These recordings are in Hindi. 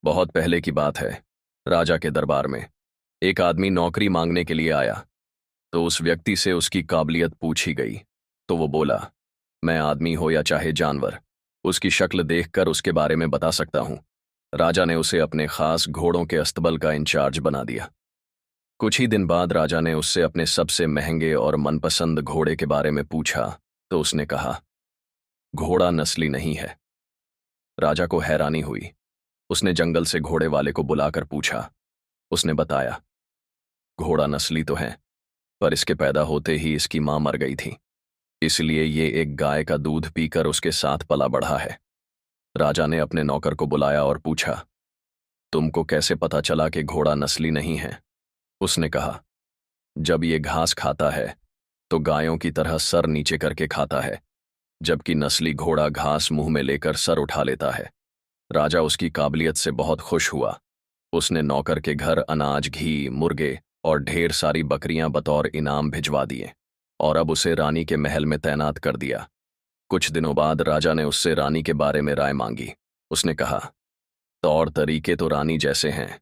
बहुत पहले की बात है। राजा के दरबार में एक आदमी नौकरी मांगने के लिए आया। तो उस व्यक्ति से उसकी काबिलियत पूछी गई। तो वो बोला, मैं आदमी हो या चाहे जानवर, उसकी शक्ल देखकर उसके बारे में बता सकता हूँ। राजा ने उसे अपने खास घोड़ों के अस्तबल का इंचार्ज बना दिया। कुछ ही दिन बाद राजा ने उससे अपने सबसे महंगे और मनपसंद घोड़े के बारे में पूछा। तो उसने कहा, घोड़ा नस्ली नहीं है। राजा को हैरानी हुई। उसने जंगल से घोड़े वाले को बुलाकर पूछा। उसने बताया, घोड़ा नस्ली तो है, पर इसके पैदा होते ही इसकी मां मर गई थी, इसलिए ये एक गाय का दूध पीकर उसके साथ पला बढ़ा है। राजा ने अपने नौकर को बुलाया और पूछा, तुमको कैसे पता चला कि घोड़ा नस्ली नहीं है? उसने कहा, जब ये घास खाता है तो गायों की तरह सर नीचे करके खाता है, जबकि नस्ली घोड़ा घास मुंह में लेकर सर उठा लेता है। राजा उसकी काबिलियत से बहुत खुश हुआ। उसने नौकर के घर अनाज, घी, मुर्गे और ढेर सारी बकरियां बतौर इनाम भिजवा दिए और अब उसे रानी के महल में तैनात कर दिया। कुछ दिनों बाद राजा ने उससे रानी के बारे में राय मांगी। उसने कहा, तौर तरीके तो रानी जैसे हैं,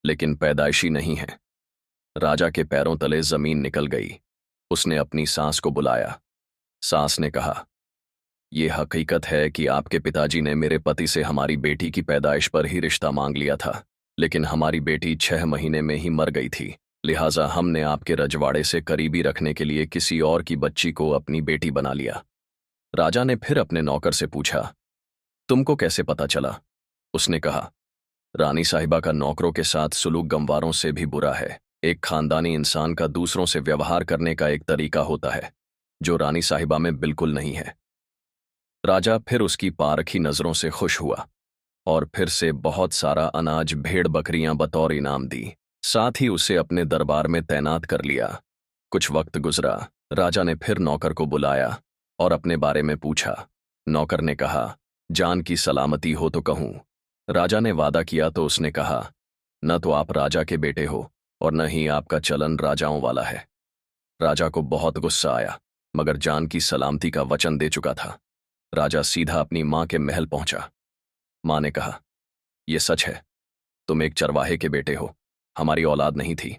लेकिन पैदाइशी नहीं हैं। राजा के पैरों तले जमीन निकल गई। उसने अपनी सास को बुलाया। सास ने कहा, यह हकीकत है कि आपके पिताजी ने मेरे पति से हमारी बेटी की पैदाइश पर ही रिश्ता मांग लिया था, लेकिन हमारी बेटी 6 महीने में ही मर गई थी। लिहाजा हमने आपके रजवाड़े से करीबी रखने के लिए किसी और की बच्ची को अपनी बेटी बना लिया। राजा ने फिर अपने नौकर से पूछा, तुमको कैसे पता चला? उसने कहा, रानी साहिबा का नौकरों के साथ सुलूक गंवारों से भी बुरा है। एक खानदानी इंसान का दूसरों से व्यवहार करने का एक तरीका होता है, जो रानी साहिबा में बिल्कुल नहीं है। राजा फिर उसकी पारखी नजरों से खुश हुआ और फिर से बहुत सारा अनाज, भेड़ बकरियां बतौर इनाम दी। साथ ही उसे अपने दरबार में तैनात कर लिया। कुछ वक्त गुजरा। राजा ने फिर नौकर को बुलाया और अपने बारे में पूछा। नौकर ने कहा, जान की सलामती हो तो कहूं। राजा ने वादा किया तो उसने कहा, न तो आप राजा के बेटे हो और न ही आपका चलन राजाओं वाला है। राजा को बहुत गुस्सा आया, मगर जान की सलामती का वचन दे चुका था। राजा सीधा अपनी मां के महल पहुंचा। मां ने कहा, यह सच है, तुम एक चरवाहे के बेटे हो। हमारी औलाद नहीं थी,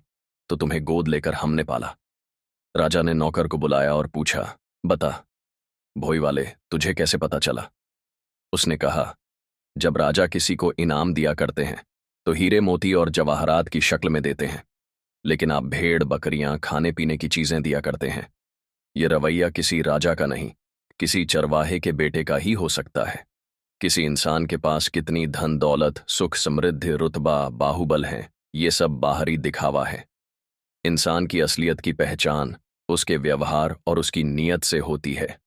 तो तुम्हें गोद लेकर हमने पाला। राजा ने नौकर को बुलाया और पूछा, बता, भोई वाले, तुझे कैसे पता चला? उसने कहा, जब राजा किसी को इनाम दिया करते हैं तो हीरे मोती और जवाहरात की शक्ल में देते हैं, लेकिन आप भेड़ बकरियां, खाने पीने की चीजें दिया करते हैं। यह रवैया किसी राजा का नहीं, किसी चरवाहे के बेटे का ही हो सकता है। किसी इंसान के पास कितनी धन दौलत, सुख समृद्धि, रुतबा, बाहुबल हैं, ये सब बाहरी दिखावा है। इंसान की असलियत की पहचान उसके व्यवहार और उसकी नीयत से होती है।